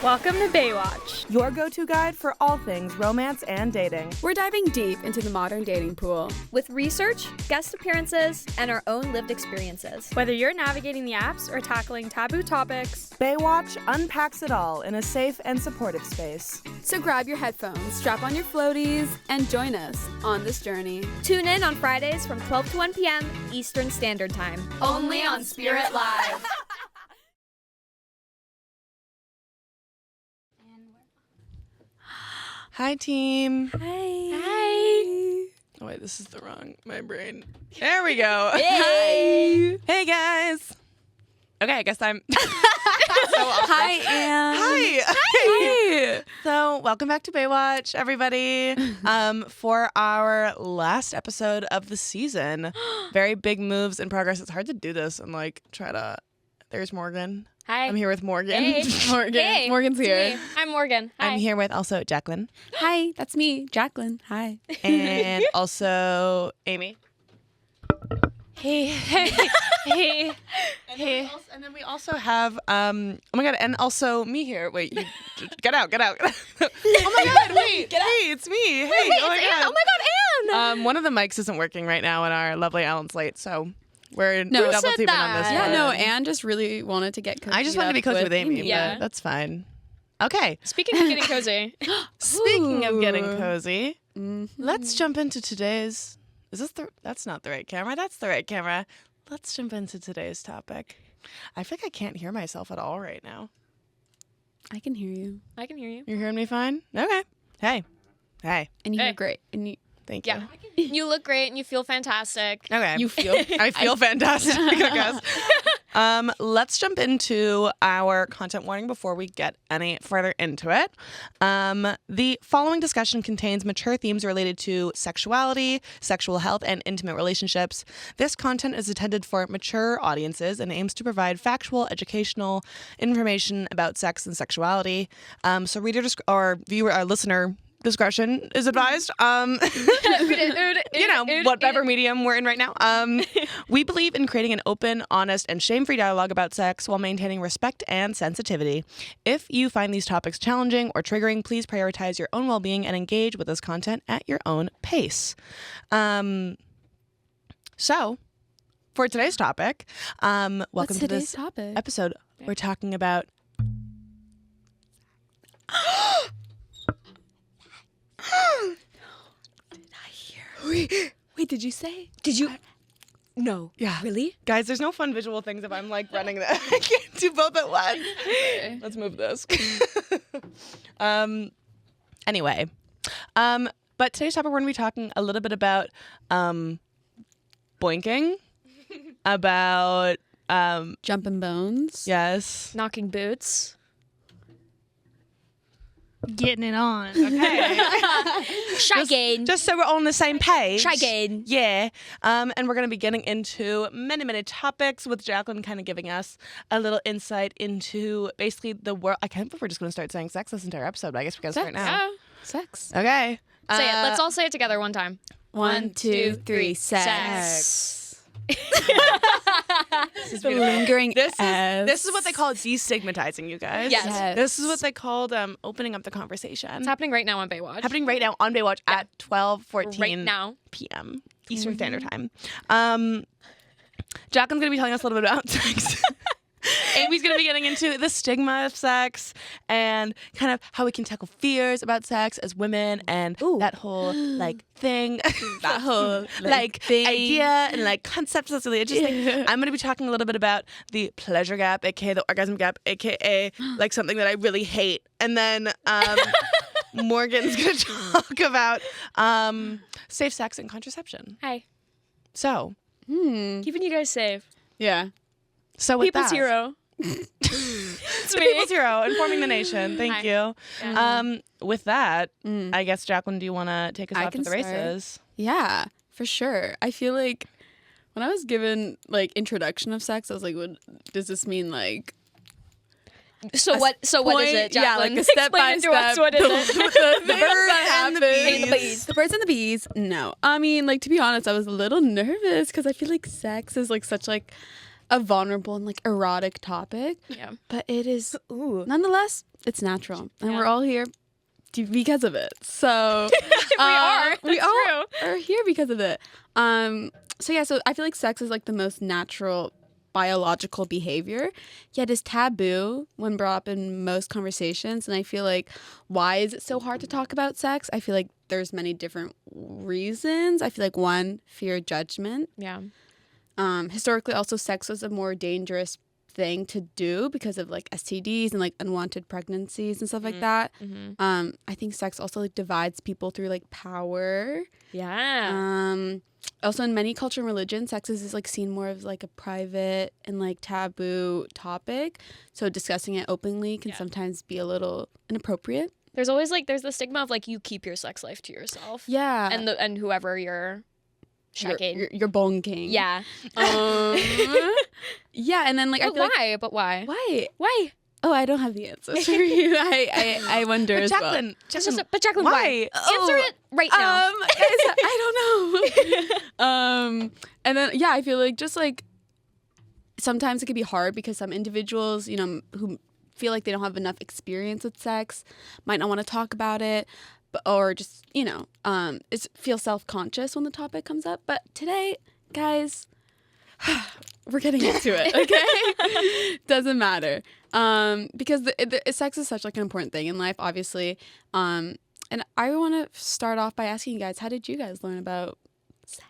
Welcome to Baywatch, your go-to guide for all things romance and dating. We're diving deep into the modern dating pool with research, guest appearances, and our own lived experiences. Whether you're navigating the apps or tackling taboo topics, Baywatch unpacks it all in a safe and supportive space. So grab your headphones, strap on your floaties, and join us on this journey. Tune in on Fridays from 12 to 1 p.m. Eastern Standard Time. Only on Spirit Live. Hi, team. Hi. Oh, wait, this is the wrong. My brain. There we go. Hey. Hey, guys. Okay, I guess I'm. So Hi, Anne. Hi. So, welcome back to Baywatch, everybody. For our last episode of the season. Very big moves in progress. It's hard to do this and try to. There's Morgan. Hi. I'm here with Morgan. Hey. Morgan. Hey. Morgan's here. Me. I'm Morgan. Hi. I'm here with also Jacqueline. Hi, that's me, Jacqueline. Hi. And also Aimee. Hey. Hey. And then we also have, oh my God, and also me here. Wait, you, get out. Oh my God, wait. Hey, it's me. Hey, oh my God. Oh my God, Anne. One of the mics isn't working right now in our lovely Allen's Slate, so we're No, double said teaming on that? this Yeah, one. no, Anne just really wanted to get cozy. I just wanted to be cozy with Aimee, Yeah. but that's fine. Okay. speaking of getting cozy, Speaking of getting Ooh. cozy, let's jump into today's. Is this that's not the right camera? That's the right camera. Let's jump into today's topic. I feel like I can't hear myself at all right now. I can hear you. I can hear you. You're hearing me fine? Okay. Hey. And you Hey. hear great. And you Thank you. Yeah. You look great and you feel fantastic. Okay. You feel I feel fantastic, I guess. Let's jump into our content warning before we get any further into it. The following discussion contains mature themes related to sexuality, sexual health, and intimate relationships. This content is intended for mature audiences and aims to provide factual, educational information about sex and sexuality. So reader or viewer or listener discretion is advised. Whatever medium we're in right now. We believe in creating an open, honest, and shame-free dialogue about sex while maintaining respect and sensitivity. If you find these topics challenging or triggering, please prioritize your own well-being and engage with this content at your own pace. So, for today's topic, welcome What's to today's this topic? episode. We're talking about Wait, did you say? Did you? No. Yeah. Really? Guys, there's no fun visual things if I'm running that. I can't do both at once. Let's move this. Anyway. But today's topic, we're going to be talking a little bit about boinking, about, Jumping bones? yes. Knocking boots. Getting it on. Okay. Shagging. Just so we're all on the same page. Shagging. Yeah. And we're going to be getting into many topics with Jacqueline kind of giving us a little insight into basically the world. I can't believe we're just going to start saying sex this entire episode, but I guess we got to start now. Yeah. Sex. Okay. Say it. Let's all say it together one time. 1, 2, 3. Sex. Sex. This is The beautiful. lingering This is what they call destigmatizing, you guys. Yes. This is what they called opening up the conversation. It's happening right now on Baywatch. Happening right now on Baywatch at 12:14 right now. p.m. Eastern Standard Time. Jacqueline's going to be telling us a little bit about sex. Amy's going to be getting into the stigma of sex and kind of how we can tackle fears about sex as women and that whole thing, that whole thing. idea and concepts that's really interesting. I'm going to be talking a little bit about the pleasure gap, aka the orgasm gap, aka something that I really hate. And then Morgan's going to talk about safe sex and contraception. Hi. So, Keeping you guys safe. Yeah. so with People's that, hero. It's me. People's hero, informing the nation. Thank Hi. you. Yeah. With that, I guess, Jacqueline, do you want to take us I off to can the start. races? Yeah, for sure. I feel like when I was given introduction of sex, I was like, what does this mean So what is it, Yeah, Jacqueline? a step by Explain to us step. what is it? The bird and the bees. The birds and the bees. No, I mean, to be honest, I was a little nervous because I feel like sex is such a vulnerable and like erotic topic. Yeah. But it is Ooh. nonetheless, it's natural, and Yeah. we're all here because of it. So we That's all are here because of it. So I feel like sex is like the most natural biological behavior, yet is taboo when brought up in most conversations. And I feel like, why is it so hard to talk about sex? I feel like there's many different reasons. I feel like one, fear of judgment. Yeah. Historically, also, sex was a more dangerous thing to do because of like STDs and like unwanted pregnancies and stuff like that. Mm-hmm. I think sex also like divides people through like power. Yeah. Also, in many culture and religions, sex is like seen more as like a private and like taboo topic. So discussing it openly can sometimes be a little inappropriate. There's always like the stigma of like you keep your sex life to yourself. Yeah, And whoever you're checking. your bone king. Yeah. Yeah, and then like I But feel like, why? But why? why? Why? Oh, I don't have the answers for you. I wonder But as well. Jacqueline, But Jacqueline, why? Answer it right now. Guys, I don't know. And then I feel like just like sometimes it can be hard because some individuals, who feel like they don't have enough experience with sex, might not want to talk about it, or just feel self-conscious when the topic comes up. But today, guys, we're getting into it. Okay, doesn't matter. Because sex is such like an important thing in life, obviously. And I want to start off by asking you guys, how did you guys learn about sex?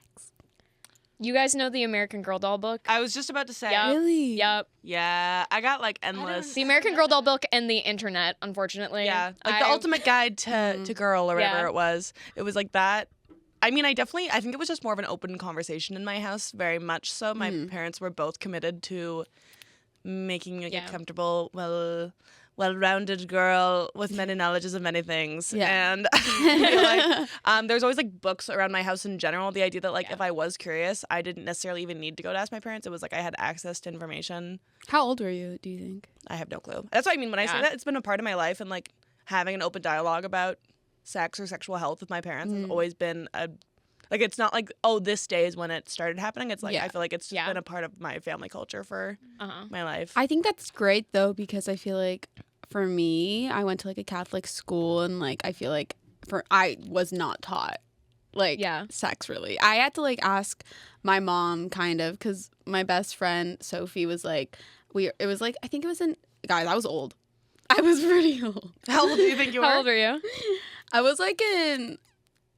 You guys know the American Girl doll book? I was just about to say. Yep. Really? Yep. Yeah, I got like endless. The American Girl doll book and the internet, unfortunately. Yeah, like the ultimate guide to girl or whatever Yeah. it was. It was like that. I mean, I think it was just more of an open conversation in my house, very much so. My parents were both committed to making like Yeah. a comfortable, well-rounded girl with many knowledges of many things. Yeah. And I feel like there's always like books around my house in general. The idea that like if I was curious, I didn't necessarily even need to go to ask my parents. It was like I had access to information. How old were you, do you think? I have no clue. That's what I mean when I say Yeah. that. It's been a part of my life, and like having an open dialogue about sex or sexual health with my parents has always been like it's not like, oh, this day is when it started happening. It's like I feel like it's just been a part of my family culture for my life. I think that's great though, because I feel like for me, I went to like a Catholic school, and like I feel like I was not taught like sex really. I had to like ask my mom kind of, because my best friend Sophie was like, it was like, I think it was guys, I was old. I was pretty old. How old do you think you were? How old are you? I was like in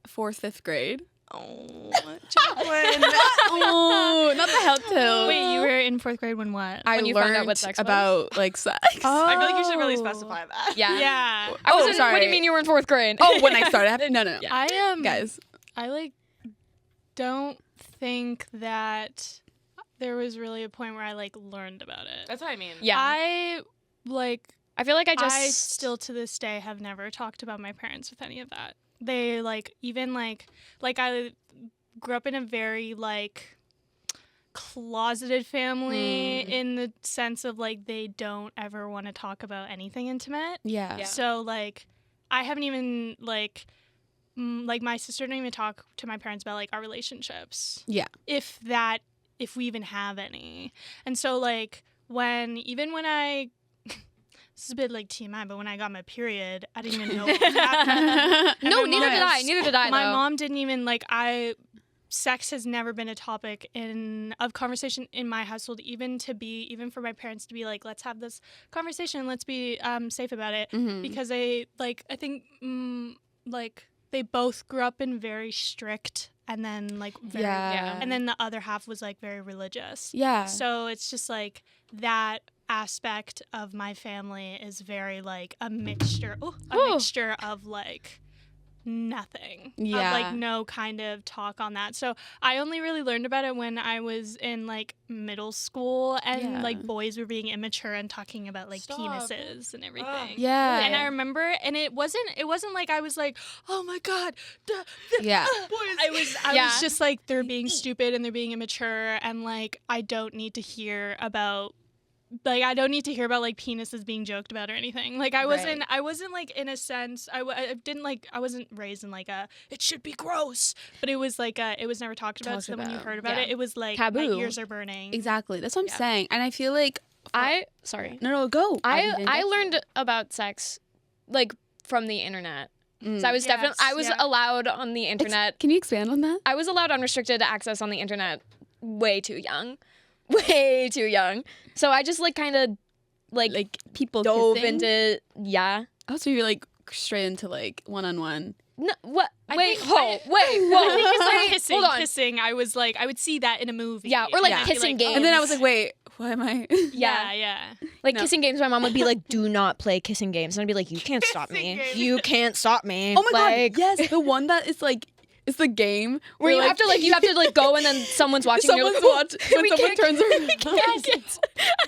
4th, 5th grade. Oh, Jacqueline. Oh, not the hell too. Wait, you were in 4th grade when what? I When you learned found out what sex was? about like sex. I feel like you should really specify that. Yeah. Yeah. I was Oh, in, sorry. What do you mean you were in 4th grade? Oh, when I started having no. I Guys. I like don't think that there was really a point where I like learned about it. That's what I mean. Yeah. I feel like I still to this day have never talked about my parents with any of that. They like even like I grew up in a very like closeted family in the sense of like they don't ever want to talk about anything intimate. Yeah. So like I haven't even like like my sister didn't even talk to my parents about like our relationships. Yeah. If we even have any. And so like when I this is a bit like TMI, but when I got my period, I didn't even know what was happening. And No, my neither mom- did I. Neither did I. My though. mom didn't even like sex has never been a topic of conversation in my household, even for my parents to be like, let's have this conversation, let's be safe about it, because I think like they both grew up in very strict, and then like very, and then the other half was like very religious. Yeah. So it's just like that aspect of my family is very like a mixture of like nothing. Yeah. Of like no kind of talk on that. So I only really learned about it when I was in like middle school, and like boys were being immature and talking about like penises and everything. Yeah. And I remember, and it wasn't like I was like, oh my god, Yeah. I was just like, they're being stupid and they're being immature, and like I don't need to hear about like I don't need to hear about like penises being joked about or anything. Like I wasn't like in a sense I didn't like I wasn't raised in like a it should be gross, but it was like it was never talked about. So then when you heard about it was like taboo. my ears are burning. Exactly. That's what I'm saying. And I feel like Sorry. no, go. I learned about sex like from the internet. So I was allowed on the internet. Can you expand on that? I was allowed unrestricted access on the internet way too young. Way too young. So I just like kind of like people dove kissing? into Oh, so you're like straight into like one-on-one. No, what? I think kissing. Hold on. Kissing. I was like, I would see that in a movie. Yeah, or like And I'd be kissing like, games. And then I was like, wait, why am I? Yeah. Like kissing games, my mom would be like, "Do not play kissing games," and I'd be like, "You can't stop me. You can't stop me." Oh my like, god, yes, the one that is like, it's the game where you have to go and then someone's watching. Someone's and you're like, watching when someone turns around. Yes.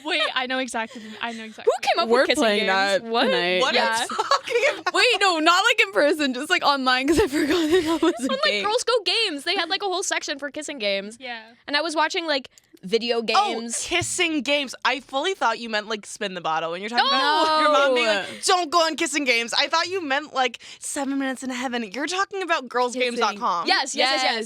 Wait, I know exactly. Who came up We're with kissing playing games? that What? tonight. What Yeah. are you talking about? Wait, no, not like in person, just like online because I forgot that was a On like game. Girls Go Games, they had like a whole section for kissing games. Yeah. And I was watching like video games. Oh, kissing games. I fully thought you meant like spin the bottle when you're talking No. about your mom being like, don't go on kissing games. I thought you meant like 7 minutes in heaven. You're talking about girlsgames.com. Yes.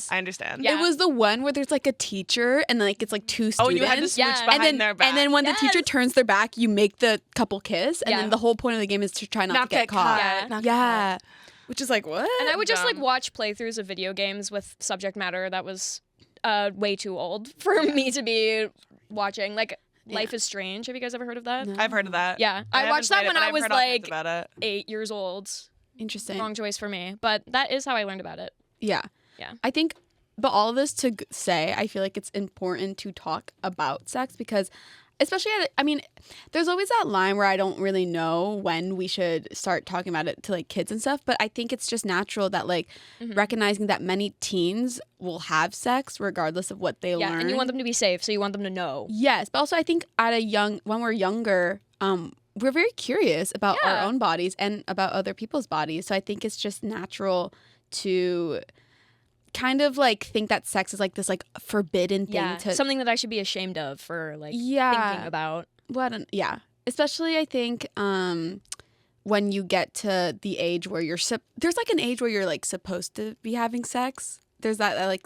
I understand. Yeah. It was the one where there's like a teacher and like it's like two students. Oh, you had to switch Yeah. behind their back. And then when the teacher turns their back, you make the couple kiss, and Yeah. then the whole point of the game is to try not to get caught. Yeah. Not get Yeah. Which is like, what? And I would just like Dumb. watch playthroughs of video games with subject matter that was way too old for me to be watching. Like Life is Strange. Have you guys ever heard of that? No. I've heard of that. Yeah. I I haven't watched that played it, when but I I've was heard all kinds like about it. 8 years old. Interesting. Wrong choice for me. But that is how I learned about it. Yeah. Yeah. I think, but all of this to say, I feel like it's important to talk about sex because, especially there's always that line where I don't really know when we should start talking about it to like kids and stuff. But I think it's just natural that like recognizing that many teens will have sex regardless of what they Yeah. learn. And you want them to be safe, so you want them to know. Yes, but also I think when we're younger, we're very curious about our Yeah. own bodies and about other people's bodies. So I think it's just natural to kind of like think that sex is like this like forbidden thing Yeah. to Something that I should be ashamed of for like Yeah. thinking about. yeah. Especially I think when you get to the age where there's like an age where you're like supposed to be having sex. There's that like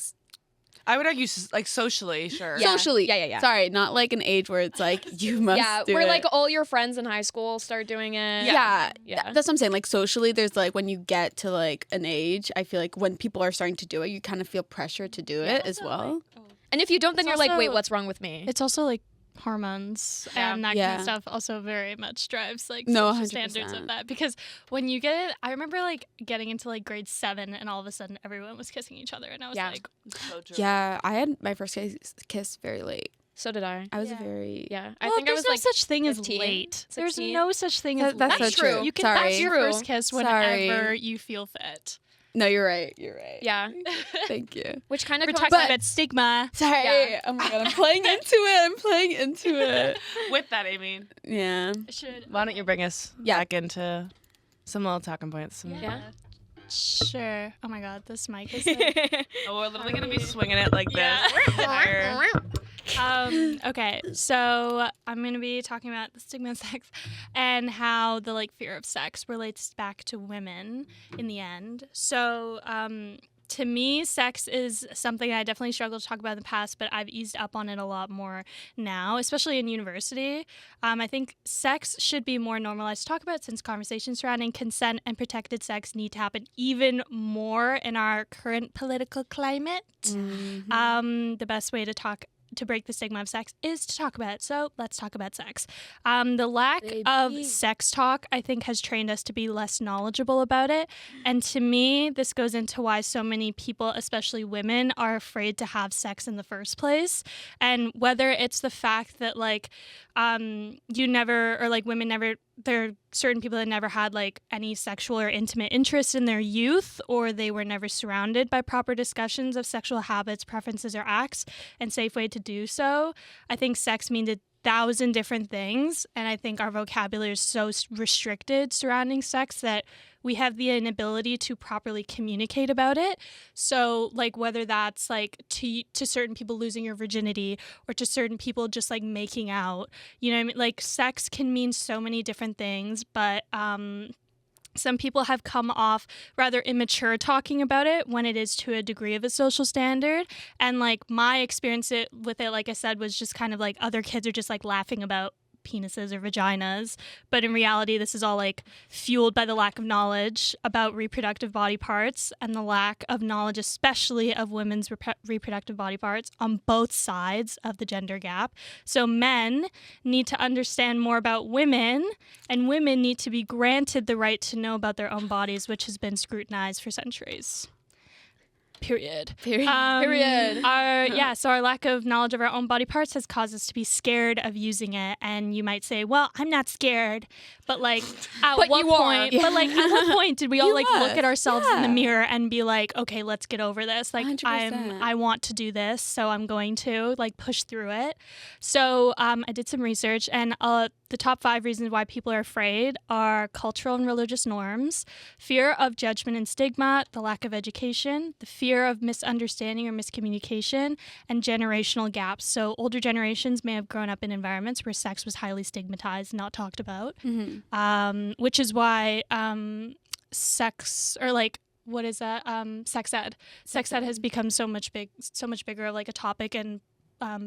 I would argue like socially, sure. Yeah. socially. Yeah. Sorry, not like an age where it's like you must Yeah, do where it. like all your friends in high school start doing it. Yeah. Yeah. That's what I'm saying. Like socially, there's like when you get to like an age, I feel like when people are starting to do it, you kind of feel pressure to do it as well. And if you don't, then It's you're like, also- wait, what's wrong with me? It's also like hormones and that kind Yeah. of stuff also very much drives like No, social 100%. standards of that, because when you get it, I remember like getting into like grade 7 and all of a sudden everyone was kissing each other and I was Yeah. like, So true. Yeah, I had my first kiss very late. So did I. I was Yeah. very Yeah. well, I think I there's was no like such thing as 15, late. There's 16. no such thing as That's late. so true. true. You can Sorry. have your True. first kiss Sorry. whenever you feel fit. No, you're right. You're right. Yeah. Thank you. Which kind of Protect coincides. that stigma. Sorry. Yeah. Oh my god, I'm playing into it. With that, Aimee, Yeah. Should why don't you bring us back into some little talking points? Yeah. Sure. Oh my god, this mic is like Oh, we're literally going to be swinging it like Yeah. this. Entire- okay, so I'm going to be talking about the stigma of sex and how the like fear of sex relates back to women in the end. So, to me, sex is something I definitely struggled to talk about in the past, but I've eased up on it a lot more now, especially in university. I think sex should be more normalized to talk about since conversations surrounding consent and protected sex need to happen even more in our current political climate. The best way to break the stigma of sex is to talk about it. So let's talk about sex. The lack of sex talk, I think, has trained us to be less knowledgeable about it. And to me, this goes into why so many people, especially women, are afraid to have sex in the first place. And whether it's the fact that like you never, or like women never, there are certain people that never had like any sexual or intimate interest in their youth, or they were never surrounded by proper discussions of sexual habits, preferences, or acts, and safe way to do so. I think sex 1,000 different things. And I think our vocabulary is so restricted surrounding sex that we have the inability to properly communicate about it. So, like, whether that's, like, to certain people losing your virginity or to certain people just, like, making out, you know what I mean? Like, sex can mean so many different things, but some people have come off rather immature talking about it when it is to a degree of a social standard. And, like, my experience with it, like I said, was just kind of like other kids are just, like, laughing about penises or vaginas, but in reality this is all like fueled by the lack of knowledge about reproductive body parts and the lack of knowledge especially of women's reproductive body parts on both sides of the gender gap. So men need to understand more about women, and women need to be granted the right to know about their own bodies, which has been scrutinized for centuries. Period. Period. So our lack of knowledge of our own body parts has caused us to be scared of using it. And you might say, well, I'm not scared. But like at what point did we all like look at ourselves in the mirror and be like, okay, let's get over this. Like 100%. I want to do this, so I'm going to like push through it. So I did some research, and the top 5 reasons why people are afraid are cultural and religious norms, fear of judgment and stigma, the lack of education, the fear of misunderstanding or miscommunication, and generational gaps. So older generations may have grown up in environments where sex was highly stigmatized, not talked about, which is why sex, or like, what is that? Sex ed. Sex ed has become so much bigger of like a topic in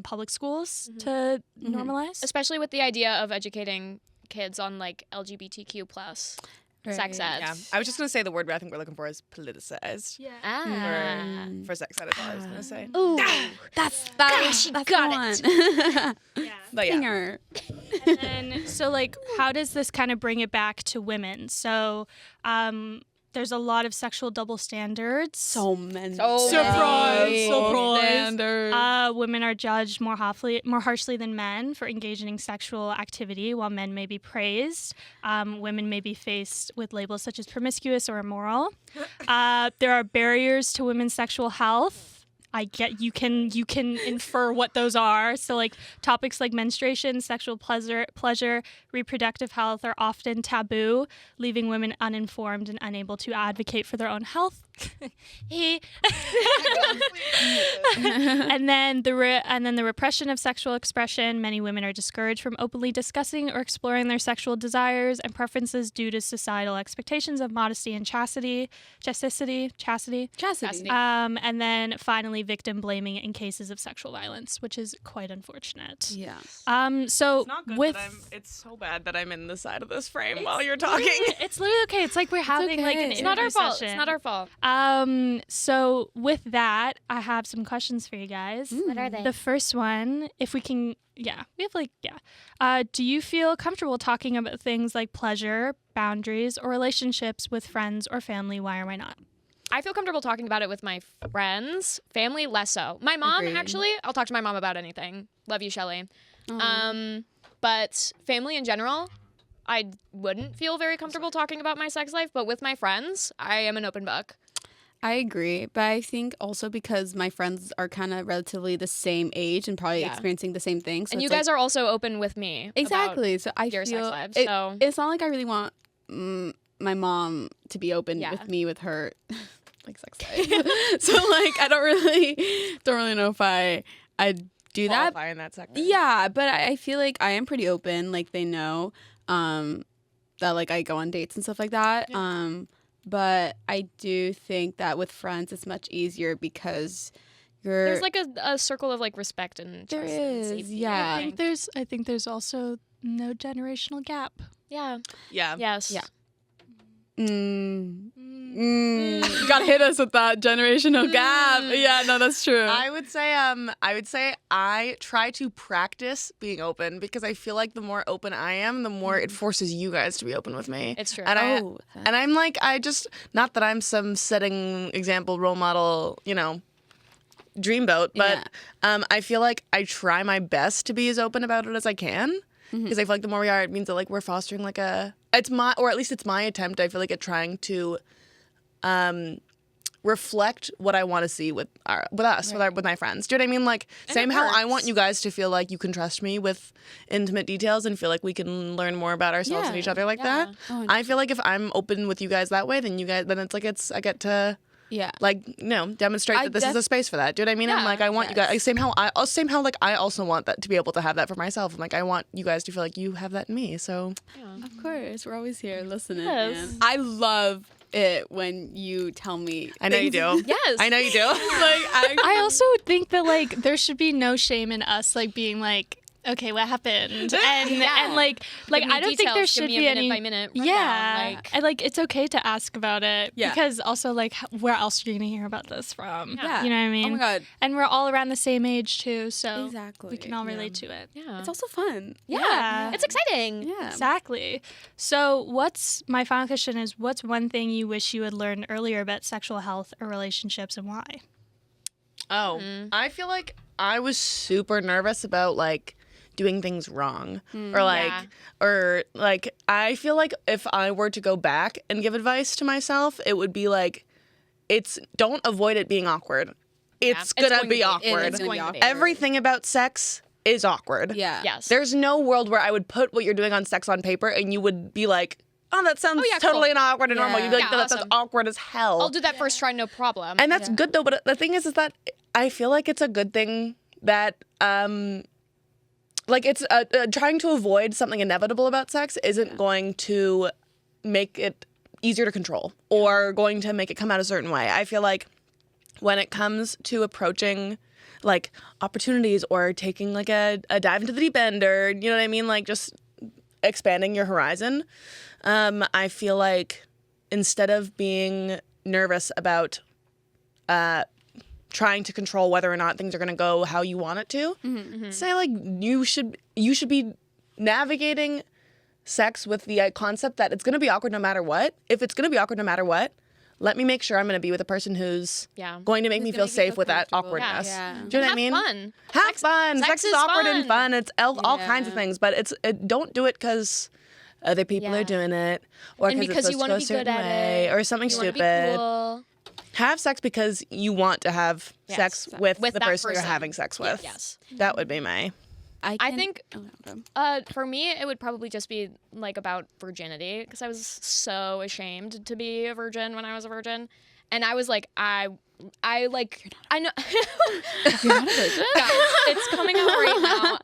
public schools to normalize. Especially with the idea of educating kids on like LGBTQ plus sex ed. Yeah, I was just gonna say the word I think we're looking for is politicized. Yeah. For sex ed, is all I was gonna say. Ooh, that's got it. Yeah. But yeah, Singer. And then, so like, how does this kind of bring it back to women? So, there's a lot of sexual double standards. So many. Surprise. Standards. Women are judged more harshly than men for engaging in sexual activity, while men may be praised. Women may be faced with labels such as promiscuous or immoral. There are barriers to women's sexual health. I get you can infer what those are. So like topics like menstruation, sexual pleasure, reproductive health are often taboo, leaving women uninformed and unable to advocate for their own health. And then the repression of sexual expression. Many women are discouraged from openly discussing or exploring their sexual desires and preferences due to societal expectations of modesty and chastity. And then finally, victim blaming in cases of sexual violence, which is quite unfortunate. Yeah. So it's not good with that it's so bad that I'm in the side of this frame while you're talking. it's literally okay. It's like we're having like an okay. It's not our fault. session. It's not our fault. So with that, I have some questions for you guys. What are they? The first one, if we can, do you feel comfortable talking about things like pleasure, boundaries, or relationships with friends or family? Why or why not? I feel comfortable talking about it with my friends. Family, less so. My mom, Agreed. actually, I'll talk to my mom about anything. Love you, Shelly. But family in general, I wouldn't feel very comfortable talking about my sex life. But with my friends, I am an open book. I agree, but I think also because my friends are kind of relatively the same age and probably experiencing the same things. So And you it's like- guys are also open with me. exactly. So I your feel sex lives, it- so- it's not like I really want my mom to be open Yeah. with me with her like sex life. So like I don't really know if I do that. Qualify in that sector. Yeah, but I feel like I am pretty open. Like they know that like I go on dates and stuff like that. But I do think that with friends it's much easier because There's like a circle of like respect and there trust and is, safety. yeah. I think there's also no generational gap. Yeah. Yeah. Yes. Yeah. You gotta hit us with that generational gap. Yeah, no, that's true. I would say I try to practice being open because I feel like the more open I am, the more it forces you guys to be open with me. It's true. And Oh, I'm like, not that I'm some setting example, role model, dreamboat, but I feel like I try my best to be as open about it as I can. Because I feel like the more we are, it means that like we're fostering like it's my attempt, I feel like, at trying to reflect what I want to see with my friends. Do you know what I mean? Like, same how I want you guys to feel like you can trust me with intimate details and feel like we can learn more about ourselves and each other like that. Oh, I feel like if I'm open with you guys that way, then I get to demonstrate that this is a space for that. Do you know what I mean? Yeah. And like I want you guys same how I also want that to be able to have that for myself. And like I want you guys to feel like you have that in me. So Of course, we're always here listening. Yes. Man. I love it when you tell me. I know you do. Yes. I know you do. I also think that like there should be no shame in us like being like, okay, what happened? And like I don't think there should be any minute by minute. Yeah, and like it's okay to ask about it because also like where else are you gonna hear about this from? Yeah. You know what I mean? Oh my God. And we're all around the same age too, so Exactly. we can all relate to it. Yeah. It's also fun. Yeah. It's exciting. Yeah. Exactly. So my final question is, what's one thing you wish you had learned earlier about sexual health or relationships and why? I feel like I was super nervous about like doing things wrong or I feel like if I were to go back and give advice to myself, it would be like don't avoid it being awkward. It's gonna be awkward. It's going to be Everything about sex is awkward. Yeah. Yes. There's no world where I would put what you're doing on sex on paper and you would be like, oh, that sounds totally not awkward and normal. You'd be like, no, that sounds awkward as hell. I'll do that first try, no problem. And that's good though, but the thing is that I feel like it's a good thing that it's trying to avoid something inevitable about sex isn't going to make it easier to control or going to make it come out a certain way. I feel like when it comes to approaching like opportunities or taking like a dive into the deep end or, you know what I mean? Like just expanding your horizon. I feel like instead of being nervous about trying to control whether or not things are going to go how you want it to, say like you should be navigating sex with the concept that it's going to be awkward no matter what. If it's going to be awkward no matter what, let me make sure I'm going to be with a person who's going to make me feel safe with that awkwardness. Yeah. Do you know what I mean? Fun. Have fun. Sex is awkward and fun. It's all Yeah. kinds of things, but don't do it because other people are doing it or And because it's you supposed wanna to go a be good certain at way it. or something You wanna be stupid. cool. Have sex because you want to have sex with the that person you're person. having sex with. Yes. That would be my. I think okay. for me it would probably just be like about virginity because I was so ashamed to be a virgin when I was a virgin, and I was like I know You're not a virgin? guys, it's coming out right now.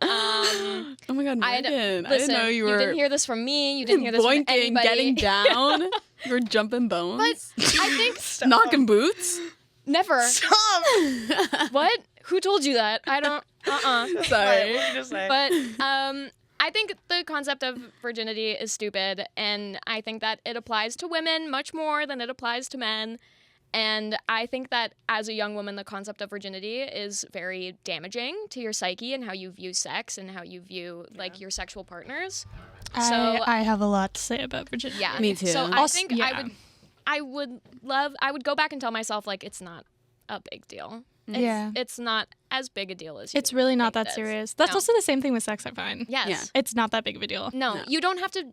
Oh my God, Megan. I Listen, didn't know you were didn't hear this from me. You didn't hear this from boinking, anybody. getting down. You were jumping bones. But I think knocking boots. never. Stop. What? Who told you that? I don't. Sorry. But I think the concept of virginity is stupid, and I think that it applies to women much more than it applies to men. And I think that as a young woman, the concept of virginity is very damaging to your psyche and how you view sex and how you view like your sexual partners. So I have a lot to say about virginity. yeah, Me too. So I Also- think yeah. I would go back and tell myself like it's not a big deal. It's not as big a deal as you It's really not think that it is. serious. That's No. also the same thing with sex, I find. Yes. Yeah. It's not that big of a deal. No, you don't have to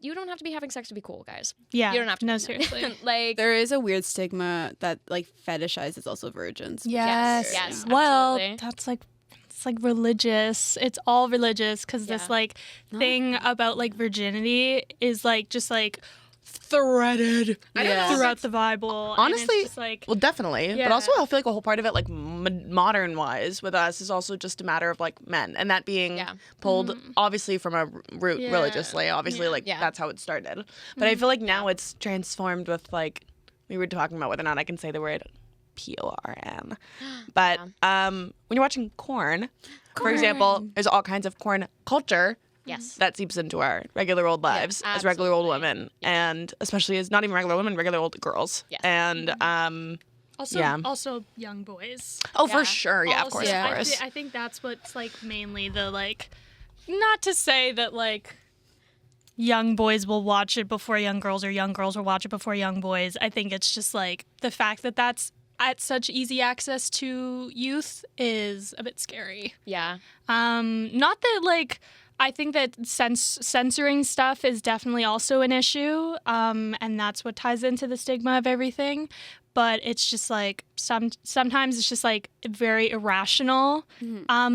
be having sex to be cool, guys. Yeah. You don't have to. No, seriously. Like There is a weird stigma that like fetishizes also virgins. Yes. Yes, Well, absolutely. that's like it's like religious. It's all religious because this Yeah. like thing about like virginity is like just like threaded throughout the Bible. Honestly, and it's just like Well, definitely. Yeah. But also, I feel like a whole part of it, like modern wise, with us, is also just a matter of like men, and that being pulled obviously from a root Yeah. religiously. Obviously, like Yeah. that's how it started. But I feel like now it's transformed with like we were talking about whether or not I can say the word porn. But when you're watching corn, for example, there's all kinds of corn culture. Yes. That seeps into our regular old lives as regular old absolutely. women, and especially as not even regular women, regular old girls. Yes. And also young boys. for sure, yeah, of Also, course, of course. I think that's what's like mainly the like, not to say that like young boys will watch it before young girls or young girls will watch it before young boys. I think it's just like the fact that that's at such easy access to youth is a bit scary. Yeah. Not that like I think that censoring stuff is definitely also an issue, and that's what ties into the stigma of everything. But it's just like sometimes it's just like very irrational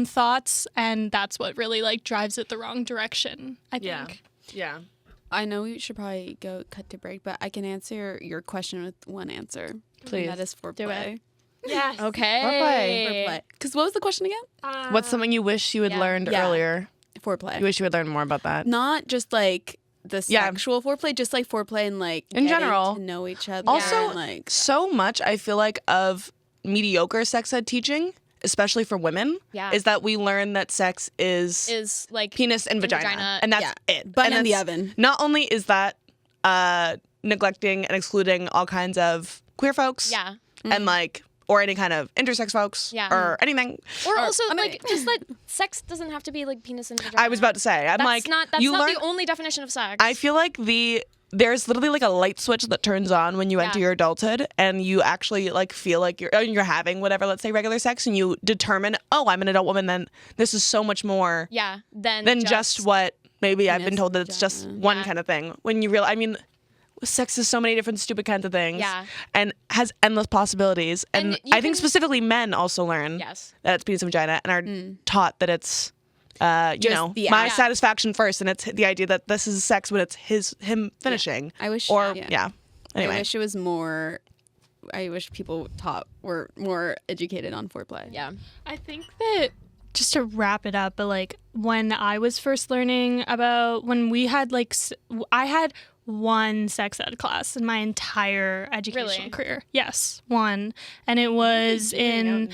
thoughts, and that's what really like drives it the wrong direction, I think. Yeah. I know we should probably go cut to break, but I can answer your question with one answer. Please. And that is foreplay. Do it. Yes. Okay. Foreplay. Because what was the question again? What's something you wish you had learned earlier? Foreplay. You wish you had learned more about that. Not just like the sexual foreplay, just like foreplay and like in getting general to know each other. Also, and, like so much I feel like of mediocre sex ed teaching, especially for women, is that we learn that sex is like penis and vagina, and that's it. Bun and in the oven. Not only is that neglecting and excluding all kinds of queer folks, and like or any kind of intersex folks, or anything, or also like just like sex doesn't have to be like penis and vagina. I was about to say, that's not the only definition of sex. I feel like there's literally like a light switch that turns on when you enter your adulthood, and you actually like feel like you're having whatever, let's say regular sex, and you determine, oh, I'm an adult woman, then this is so much more than just what maybe I've been told that it's just one kind of thing. When you realize, I mean, sex is so many different stupid kinds of things, and has endless possibilities. And I think specifically men also learn that it's penis and vagina, and are taught that it's my satisfaction first, and it's the idea that this is sex when it's him finishing. I wish, Anyway, I wish it was more. I wish people were more educated on foreplay. Yeah, I think that just to wrap it up, but like when I was first learning about when we had like I had one sex ed class in my entire educational career. Yes, one. And it was in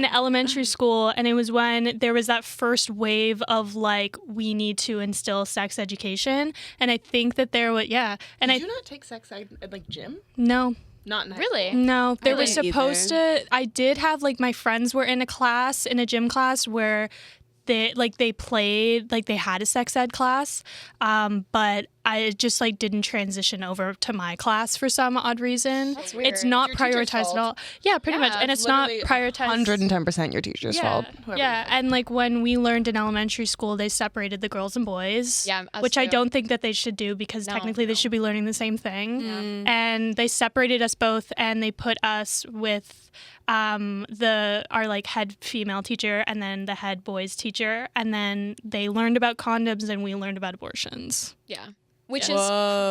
elementary school, and it was when there was that first wave of like we need to instill sex education, and I think that there was Did you not take sex ed at like gym? No. Not in high really? school. No, there was supposed to. I did have like my friends were in a gym class where they played, like they had a sex ed class, but I just like didn't transition over to my class for some odd reason. That's weird. It's not prioritized at all. Yeah, pretty much. And it's not prioritized. 110% your teacher's fault. Yeah, and like when we learned in elementary school, they separated the girls and boys. Yeah, which I don't think that they should do because technically they should be learning the same thing. Yeah. And they separated us both, and they put us with our like head female teacher and then the head boys teacher, and then they learned about condoms and we learned about abortions. Yeah. Which is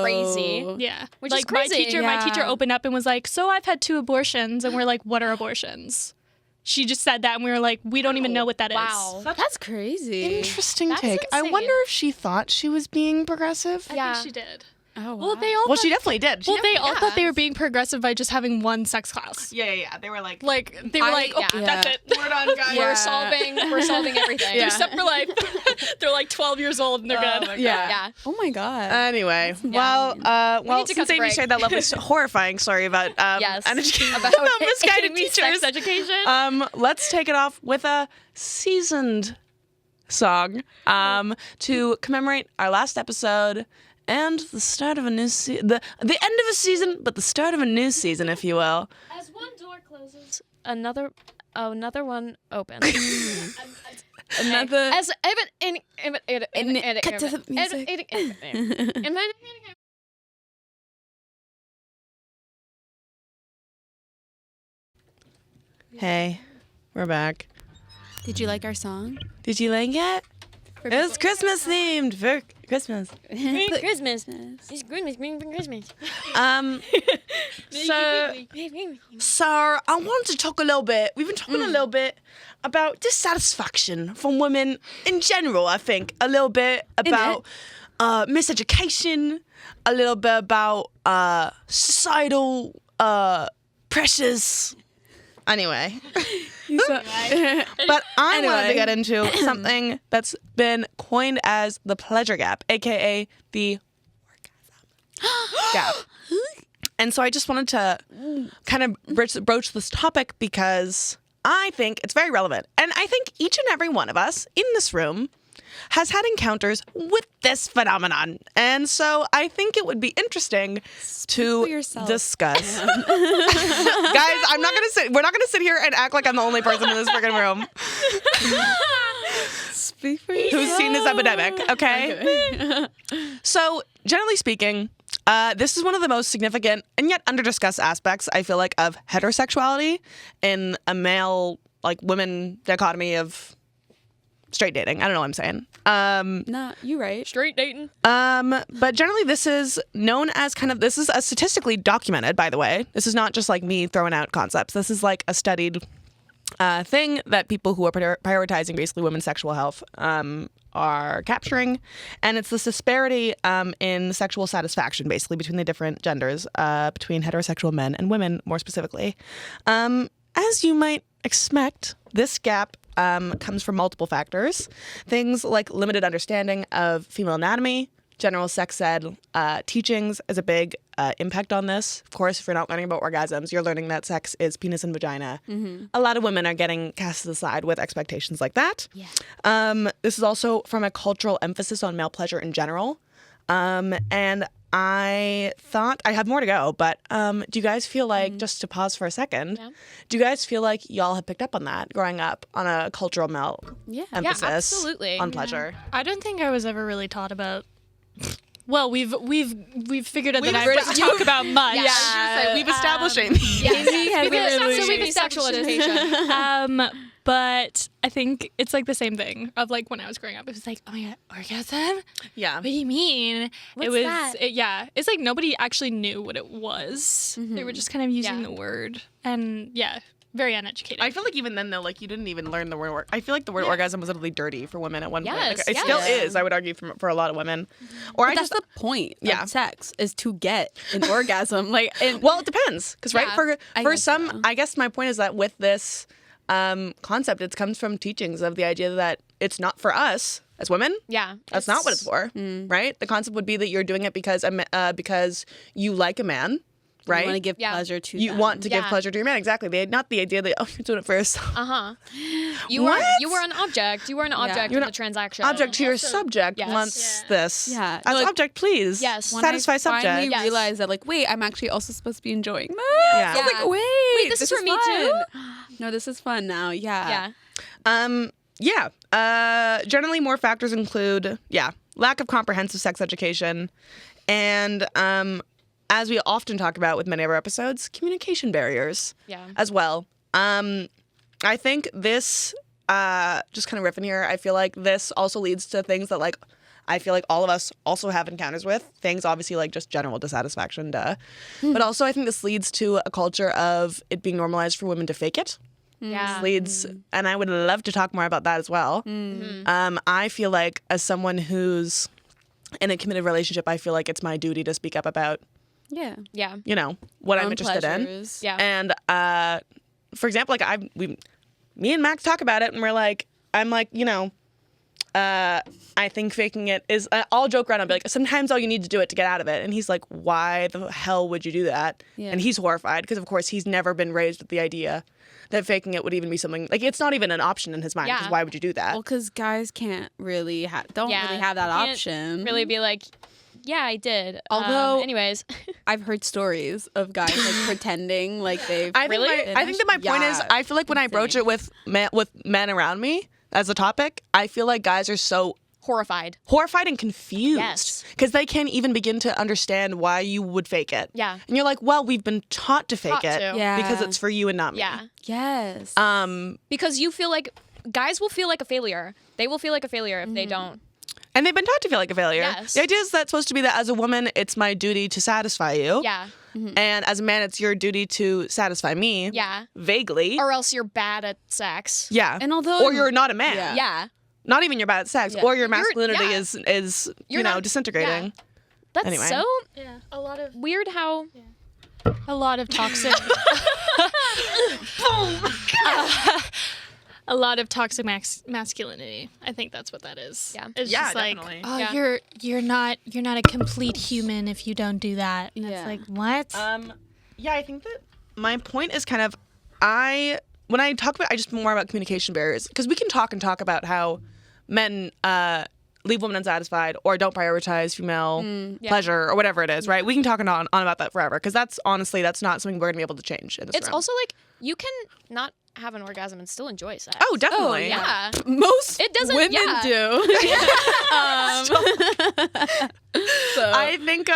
crazy. Yeah. Which like is crazy. My teacher opened up and was like, so I've had 2 abortions, and we're like, what are abortions? She just said that, and we were like, we don't even know what that is. Wow. That's crazy. Interesting That's take. insane. I wonder if she thought she was being progressive. I think she did. Oh, wow. Well, She definitely did. they all thought they were being progressive by just having one sex class. Yeah. They were like, that's it. we're done, guys. We're solving everything. They're set for life. They're like 12 years old and they're good. Yeah. Oh my god. Anyway, need to since cut the Aimee break. shared that lovely, horrifying story about about misguided Amy's teachers, sex education. let's take it off with a seasoned song to commemorate our last episode and the start of a new season, the end of a season, but the start of a new season, if you will. As one door closes, another one opens. Another. As Cut to the music. Hey, we're back. Did you like our song? Did you like it? It was Christmas themed for Christmas. Christmas. It's Christmas. So I wanted to talk a little bit. We've been talking a little bit about dissatisfaction from women in general. I think a little bit about miseducation, a little bit about societal pressures. Anyway. But I wanted to get into something that's been coined as the pleasure gap, aka the orgasm gap. And so I just wanted to kind of broach this topic because I think it's very relevant. And I think each and every one of us in this room has had encounters with this phenomenon. And so I think it would be interesting to discuss. Guys, we're not gonna sit here and act like I'm the only person in this freaking room. Speak for who's seen this epidemic, okay? So, generally speaking, this is one of the most significant and yet under-discussed aspects, I feel like, of heterosexuality in a male, like, women dichotomy of straight dating. I don't know what I'm saying. Nah, you right. Straight dating. But generally, this is known as this is a statistically documented, by the way. This is not just like me throwing out concepts. This is like a studied thing that people who are prioritizing basically women's sexual health are capturing. And it's this disparity in sexual satisfaction, basically, between the different genders, between heterosexual men and women, more specifically. As you might expect, this gap comes from multiple factors. Things like limited understanding of female anatomy, general sex ed teachings is a big impact on this. Of course, if you're not learning about orgasms, you're learning that sex is penis and vagina. A lot of women are getting cast aside with expectations like that. This is also from a cultural emphasis on male pleasure in general. And I thought I have more to go, but do you guys feel like, just to pause for a second, do you guys feel like y'all have picked up on that growing up on a cultural male emphasis absolutely. on pleasure? I don't think I was ever really taught about. Well, we've figured out that I We've- don't talk about much. We've established Aimee. So we have sexual education. But I think it's like the same thing of like when I was growing up. It was like, oh my god, orgasm? Yeah. What do you mean? What's it was that? it's like nobody actually knew what it was. They were just kind of using the word, and very uneducated. I feel like even then, though, like you didn't even learn the word. I feel like the word orgasm was literally dirty for women at one point. Like, it still is, I would argue, for a lot of women. Or But that's the point of sex, is to get an orgasm. Like, well, it depends, because I for guess some, so. I guess my point is that with this concept, it comes from teachings of the idea that it's not for us as women. Yeah. That's not what it's for, right? The concept would be that you're doing it because you like a man. Right? You want to give pleasure to You them. want to give pleasure to your man, exactly. Not the idea that, you're doing it for yourself. You were an object. You were an object You're in an the transaction. Object to your subject Yes. wants this. Yeah. As Like, object, please. Yes. When Satisfy I subject. finally Yes. realized that, like, wait, I'm actually also supposed to be enjoying this. Yeah. I was like, wait, this is for me too. No, this is fun now. Yeah. Generally, more factors include, lack of comprehensive sex education, and as we often talk about with many of our episodes, communication barriers as well. I think this, just kind of riffing here, I feel like this also leads to things that, like, I feel like all of us also have encounters with. Things obviously like just general dissatisfaction, duh. But also I think this leads to a culture of it being normalized for women to fake it. Yeah. This leads, and I would love to talk more about that as well. I feel like as someone who's in a committed relationship, I feel like it's my duty to speak up about, Yeah. Yeah. what I'm Own interested pleasures. in. Yeah. And for example, like me and Max talk about it, and we're like, I'm like, I think faking it is, I'll joke around and be like, sometimes all you need to do it to get out of it. And he's like, why the hell would you do that? Yeah. And he's horrified because, of course, he's never been raised with the idea that faking it would even be something, like, it's not even an option in his mind, because Yeah. why would you do that? Well, because guys can't really don't really have that Can't option. Really be like, yeah, I did. Although- anyways. I've heard stories of guys like pretending like they've I think that my point is, I feel like when I broach it with men around me as a topic, I feel like guys are so Horrified. and confused. Yes. Because they can't even begin to understand why you would fake it. Yeah. And you're like, well, we've been taught to fake Taught it to. Yeah. because it's for you and not me. Yeah. Yes. Because you feel like guys will feel like a failure. They will feel like a failure if they don't. And they've been taught to feel like a failure. Yes. The idea is that it's supposed to be that as a woman, it's my duty to satisfy you. Yeah. And as a man, it's your duty to satisfy me. Yeah. Vaguely. Or else you're bad at sex. yeah. And although- or you're not a man. Yeah. Yeah. Not even you're bad at sex. Yeah. Or your masculinity yeah. is You're not- disintegrating. yeah. That's Anyway. so Yeah, a lot of weird how toxic. A lot of toxic masculinity. I think that's what that is. Yeah. It's Yeah, just like, definitely. oh, Yeah. you're not a complete human if you don't do that. And Yeah. it's like, what? Yeah, I think that my point is kind of, when I talk about, I just more about communication barriers, because we can talk about how men leave women unsatisfied or don't prioritize female pleasure or whatever it is, right? We can talk on about that forever, because that's not something we're gonna be able to change in this it's room. also like you can not have an orgasm and still enjoy sex. Oh, definitely. Yeah. Most It doesn't- women yeah. do. So I think,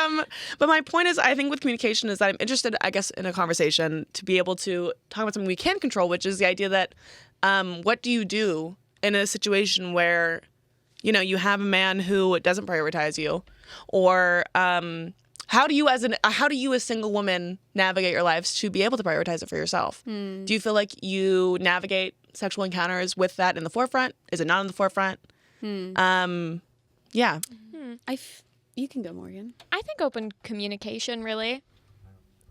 but my point is, I think with communication is that I'm interested, I guess, in a conversation to be able to talk about something we can control, which is the idea that what do you do in a situation where, you know, you have a man who doesn't prioritize you, or how do you as single woman navigate your lives to be able to prioritize it for yourself? Do you feel like you navigate sexual encounters with that in the forefront? Is it not in the forefront? Yeah. You can go, Morgan. I think open communication, really.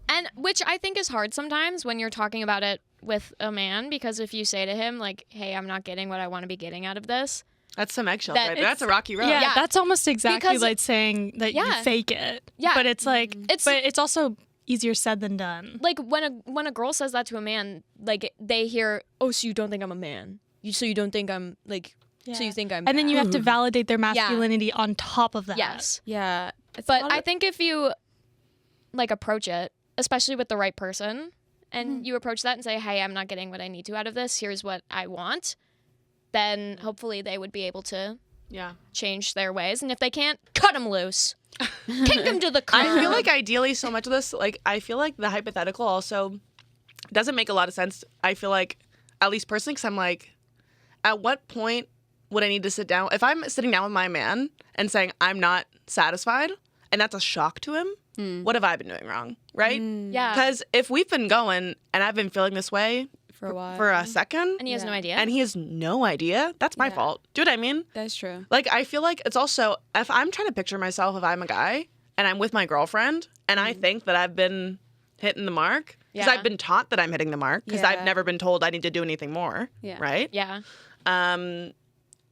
And which I think is hard sometimes when you're talking about it with a man, because if you say to him, like, hey, I'm not getting what I want to be getting out of this. That's some eggshells That right there. That's a rocky road. Yeah, Yeah. that's almost exactly Because- like saying that you Yeah. fake it. Yeah. But it's like, It's- but it's also easier said than done. Like when a girl says that to a man, like they hear, oh, so you don't think I'm a man? So you don't think I'm like, so you think I'm And then you bad. have to validate their masculinity on top of that. Yes. Yeah. But I think if you like approach it, especially with the right person, and you approach that and say, hey, I'm not getting what I need to out of this. Here's what I want. Then hopefully they would be able to change their ways. And if they can't, cut them loose. Kick them to the curb. I feel like ideally so much of this, like, I feel like the hypothetical also doesn't make a lot of sense. I feel like, at least personally, because I'm like, at what point would I need to sit down? If I'm sitting down with my man and saying I'm not satisfied, and that's a shock to him, what have I been doing wrong, right? Yeah. Because if we've been going and I've been feeling this way for a while. for a second, And he has no idea. and he has no idea, that's my fault. Do you know what I mean? That's true. Like, I feel like it's also, if I'm trying to picture myself, if I'm a guy and I'm with my girlfriend and I think that I've been hitting the mark, because Yeah. I've been taught that I'm hitting the mark, because Yeah. I've never been told I need to do anything more, Yeah. right? yeah.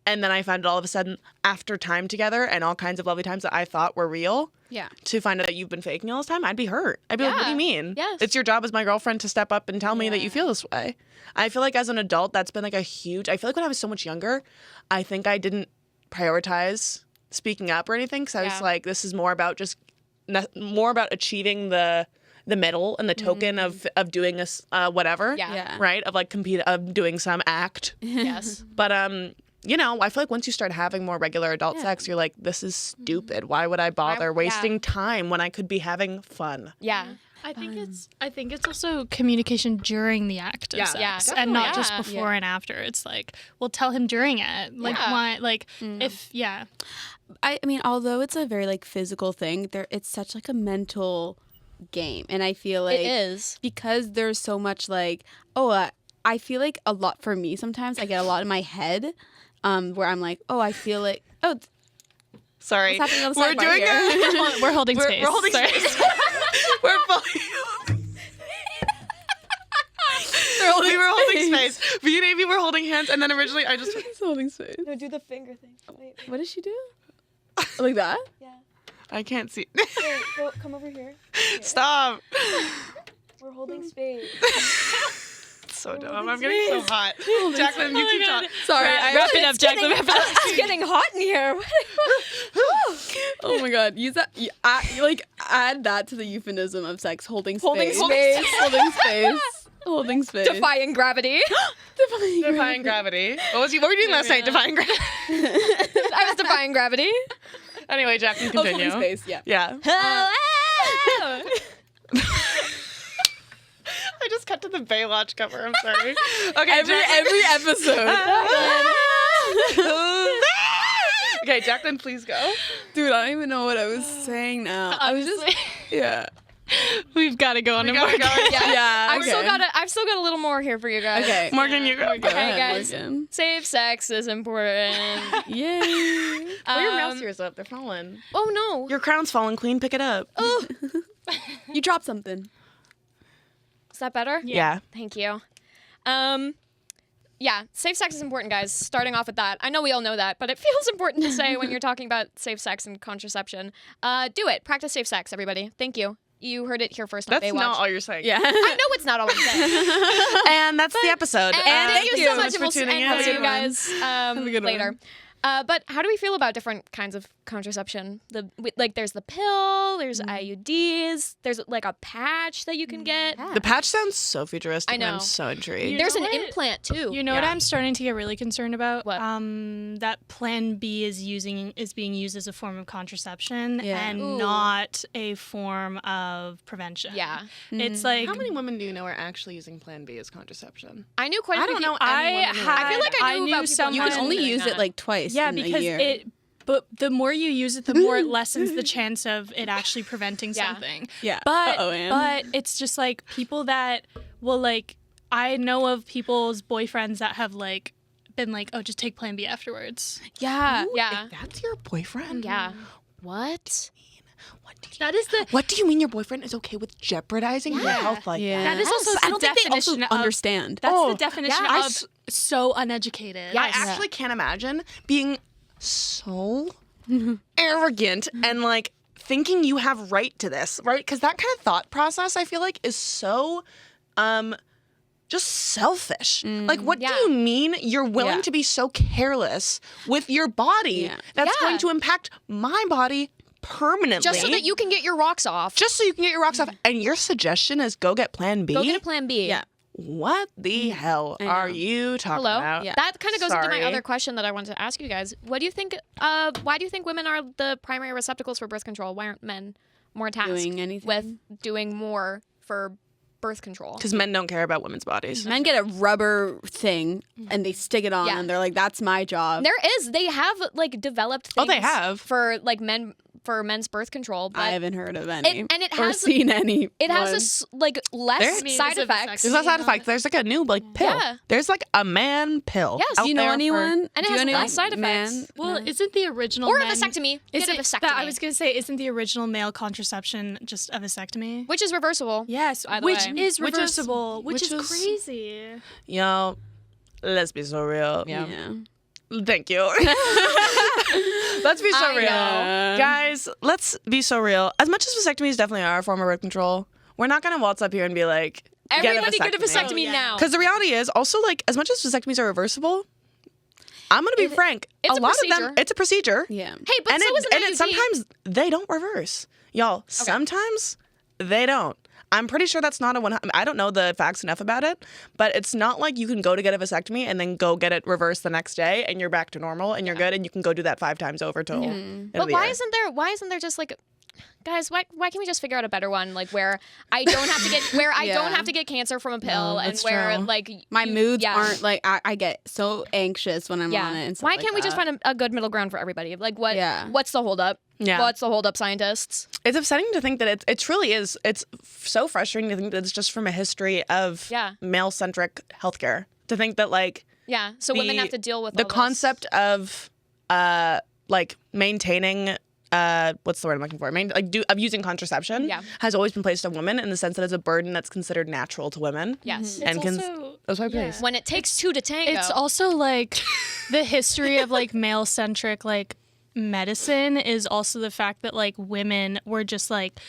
And then I found it all of a sudden after time together and all kinds of lovely times that I thought were real, Yeah. to find out that you've been faking all this time, I'd be hurt. I'd be like, what do you Yeah. mean? Yes. It's your job as my girlfriend to step up and tell me that you feel this way. I feel like as an adult, that's been like a huge, I feel like when I was so much younger, I think I didn't prioritize speaking up or anything, because I was Yeah. like, this is more about just, more about achieving the medal and the token of doing this, whatever. Yeah. Yeah. Right? Of like of doing some act. Yes. But you know, I feel like once you start having more regular adult sex, you're like, this is stupid. Why would I bother wasting time when I could be having fun? Yeah. I think it's also communication during the act of Yeah. sex, Yeah, and not definitely. just Yeah. before and after. It's like, well, tell him during it. Like, Yeah. why? Like, if I mean, although it's a very like physical thing, it's such like a mental game, and I feel like It is. because there's so much like I feel like a lot for me sometimes I get a lot in my head, where I'm like, I feel like Sorry. what's happening on the We're sidebar doing here? it. we're holding space. We're holding Sorry. space. We're fully. We were holding space. Me and Aimee were holding hands, and then originally I just. It's holding space. No, do the finger thing. Wait, What does she do? Like that? I can't see. go, come over here. Stop. We're holding space. It's so dumb. I'm getting so hot. Jacqueline, you keep talking. Sorry, Wrap it up, Jacqueline. Wrap it up. It's getting hot in here. Oh my god, use that. Add that to the euphemism of sex. Holding space. Holding space. Holding space. Holding space. Defying gravity. Defying gravity. What were you doing last night? Defying gravity. I was defying gravity. Anyway, Jacqueline, Oh, continue. holding space. Yeah. Yeah. Hello. I just cut to the Baywatch cover. I'm sorry. Okay, Every episode. Okay, Jacqueline, please go. Dude, I don't even know what I was saying now. I was just yeah. We've got to go on We a gotta more. go. Yeah. I've still got a little more here for you guys. Okay. Morgan, you go. Go ahead, guys. Morgan. Safe sex is important. Yay. Pull your mouse ears up. They're falling. Oh no. Your crown's fallen, Queen. Pick it up. You dropped something. Is that better? Yeah. Thank you. Yeah, safe sex is important, guys. Starting off with that. I know we all know that, but it feels important to say when you're talking about safe sex and contraception. Do it. Practice safe sex, everybody. Thank you. You heard it here first on That's Baywatch. not all you're saying. Yeah. I know it's not all I'm saying. And that's the episode. And thank you so much, for and we'll tuning in. see you guys good one. later. But how do we feel about different kinds of contraception? There's the pill, there's IUDs, there's like a patch that you can get. The patch sounds so futuristic. I know. I'm so intrigued. There's know an what? implant too. You know what I'm starting to get really concerned about? What? That Plan B is being used as a form of contraception and Ooh. not a form of prevention. Yeah. It's like How many women do you know are actually using Plan B as contraception? I knew quite a I few don't know people. any women who are I feel like I knew about people someone. You who can were only doing use that. it like twice Yeah, in a because year. but the more you use it, the more it lessens the chance of it actually preventing Yeah. something. Yeah. But Uh-oh, Anne. but it's just like people that will like I know of people's boyfriends that have like been like, oh, just take Plan B afterwards. yeah. Yeah. That's your boyfriend? Yeah. What? What do you mean your boyfriend is okay with jeopardizing your health like Yeah. That is also I the don't think they also definition of understand. That's Oh, the definition yeah. of so uneducated. I actually can't imagine being so arrogant and like thinking you have right to this, right? Because that kind of thought process, I feel like, is so just selfish. Like, what do you mean you're willing Yeah. to be so careless with your body that's Yeah. going to impact my body permanently? Just so that you can get your rocks off. Just so you can get your rocks off. And your suggestion is go get Plan B? Go get a Plan B. Yeah. What the hell I are know. you talking Hello. about? Yeah. That kind of goes into my Sorry. other question that I wanted to ask you guys. What do you think? Why do you think women are the primary receptacles for birth control? Why aren't men more tasked Doing anything? with doing more for birth control? Because men don't care about women's bodies. Men get a rubber thing and they stick it on Yeah. and they're like, that's my job. They have like developed Oh, things they have. for like men's birth control, but I haven't heard of any. and it or has- seen any. it has one. this like less There- side It's a effects. sex- There's no side effects. There's like a new like pill. Yeah. There's like a man pill. Yes. out Do you know there for- anyone? And it Do you has know less any side effects. man- Well, no? isn't the original Or a men- vasectomy. Is Get a it, vasectomy. that I was gonna say, isn't the original male contraception just a vasectomy? Which is reversible. Yes, by the which way. is Which is- reversible, which which is is- crazy. Yo, let's be so real. Yeah. Thank you. Let's be so I real. know. Guys, let's be so real. As much as vasectomies definitely are a form of birth control, we're not going to waltz up here and be like, Everybody get a vasectomy Oh, yeah. now. Because the reality is, also, like, as much as vasectomies are reversible, I'm going to be frank. it's a lot of them, procedure. it's a procedure. Yeah. Hey, but and so is an and IUD. sometimes they don't reverse. Y'all, sometimes they don't. I'm pretty sure that's not a one. I don't know the facts enough about it, but it's not like you can go to get a vasectomy and then go get it reversed the next day and you're back to normal and you're good and you can go do that 5 times over till. But why isn't there just like, guys, why can't we just figure out a better one, like where I don't have to get Yeah. don't have to get cancer from a pill, and that's where true. like My moods yeah. aren't like, I get so anxious when I'm on it. And stuff Why like can't we just that. find a good middle ground for everybody? Like what? Yeah. What's the holdup? Yeah. What's the holdup, scientists? It's upsetting to think that it truly is. It's so frustrating to think that it's just from a history of male-centric healthcare. To think that like Yeah. So women have to deal with the all this. concept of like maintaining what's the word I'm looking for? Of using contraception has always been placed on women in the sense that it's a burden that's considered natural to women. Yes. And It's also that's why place. When it takes two to tango. It's also like the history of like male centric like medicine is also the fact that like women were just like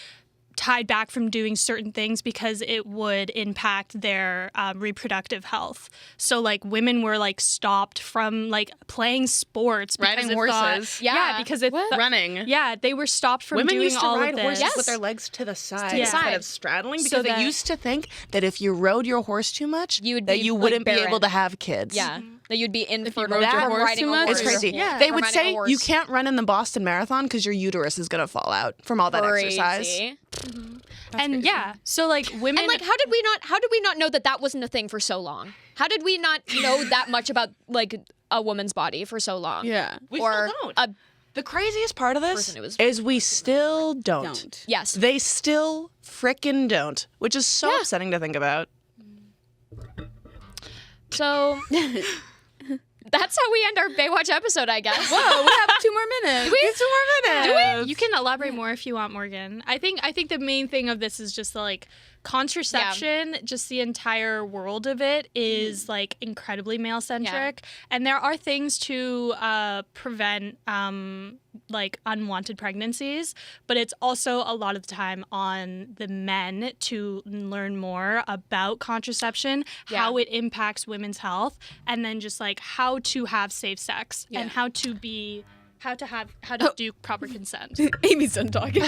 tied back from doing certain things because it would impact their reproductive health. So like women were like stopped from like playing sports, because Riding it thought- horses. yeah, because it running. yeah, they were stopped from Women doing used to all ride of this. horses with their legs to the side Yeah. instead of straddling So because they that- used to think that if you rode your horse too much, You would that be, you like, wouldn't be barren. able to have kids. yeah. That you'd be infertile rode your from horse riding too a much? horse. It's crazy. Yeah. They From would riding a say horse. you can't run in the Boston Marathon because your uterus is going to fall out from all that exercise. Crazy. And yeah, so like women And like, how did we not know that wasn't a thing for so long? How did we not know that much about like a woman's body for so long? Yeah. We Or still don't. a The craziest part of this person who was- is we still don't. Don't. yes. They still frickin' don't, which is so Yeah. upsetting to think about. So that's how we end our Baywatch episode, I guess. Whoa, we have 2 more minutes. We have 2 more minutes. You can elaborate more if you want, Morgan. I think the main thing of this is just like contraception, just the entire world of it is like incredibly male centric, and there are things to prevent like unwanted pregnancies, but it's also a lot of the time on the men to learn more about contraception, how it impacts women's health, and then just like how to have safe sex and how to do proper consent. Amy's done talking.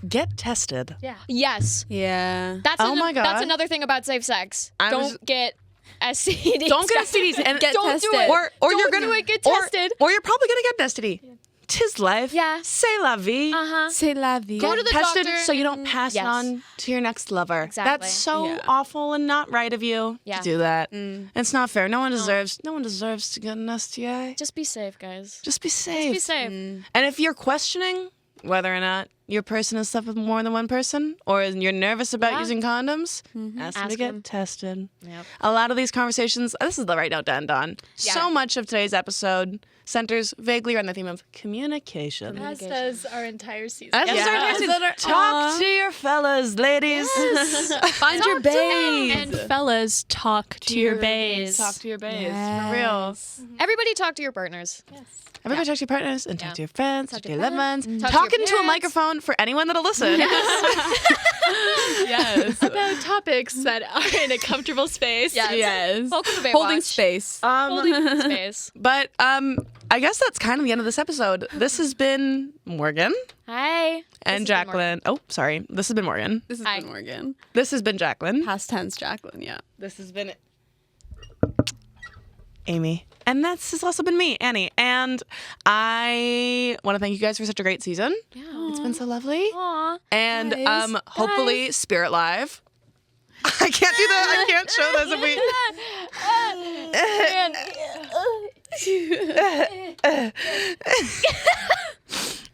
Get tested. Yes. Yeah. That's my God. That's another thing about safe sex. Don't get STDs. Don't get STDs and Get don't tested. do it. or Don't you're gonna do it, get or- tested. or you're probably gonna get STD. Tis life. Yeah. C'est la vie. C'est la vie. Go to the Tested doctor so you don't and- pass it Yes. on to your next lover. Exactly. That's so Yeah. awful and not right of you Yeah. to do that. It's not fair. No one deserves to get an STI. Just be safe, guys. Just be safe. Be safe. And if you're questioning whether or not your person has slept with more than one person, or you're nervous about using condoms, ask them to Ask get them. tested. Yep. A lot of these conversations, this is the right note to end on. Yeah. So much of today's episode centers vaguely around the theme of communication. As does our entire season. As is our Yeah. entire season. Talk to your fellas, ladies. Find your babe. And fellas, talk to your baes. Talk to your baes. For real. Everybody talk to your partners. Everybody talk to your partners and talk to your friends, talk to your loved ones. Talk to Talk your into a parents. microphone for anyone that'll listen. Yes. About topics that are in a comfortable space. Yes. Welcome to Baywatch. Holding space. Holding space. But I guess that's kind of the end of this episode. This has been Morgan Hi. and Jacqueline. Oh, sorry. This has been Morgan. This has Hi. been Morgan. This has been Jacqueline. Past tense Jacqueline, yeah. This has been Aimee. And this has also been me, Annie. And I want to thank you guys for such a great season. Yeah. It's been so lovely. Aw. And Guys. hopefully Spirit Live. I can't do that. I can't show this if we.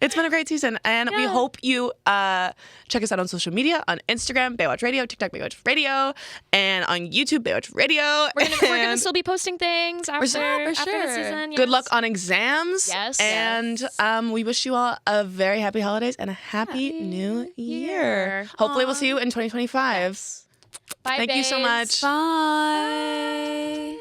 It's been a great season, and we hope you check us out on social media, on Instagram, Baywatch Radio, TikTok, Baywatch Radio, and on YouTube, Baywatch Radio. We're gonna And still be posting things after, for after the sure. season. good yes. luck on exams. Yes. And we wish you all a very happy holidays and a happy new year. Hopefully we'll see you in 2025. Bye, Thank you so babes. much. Bye.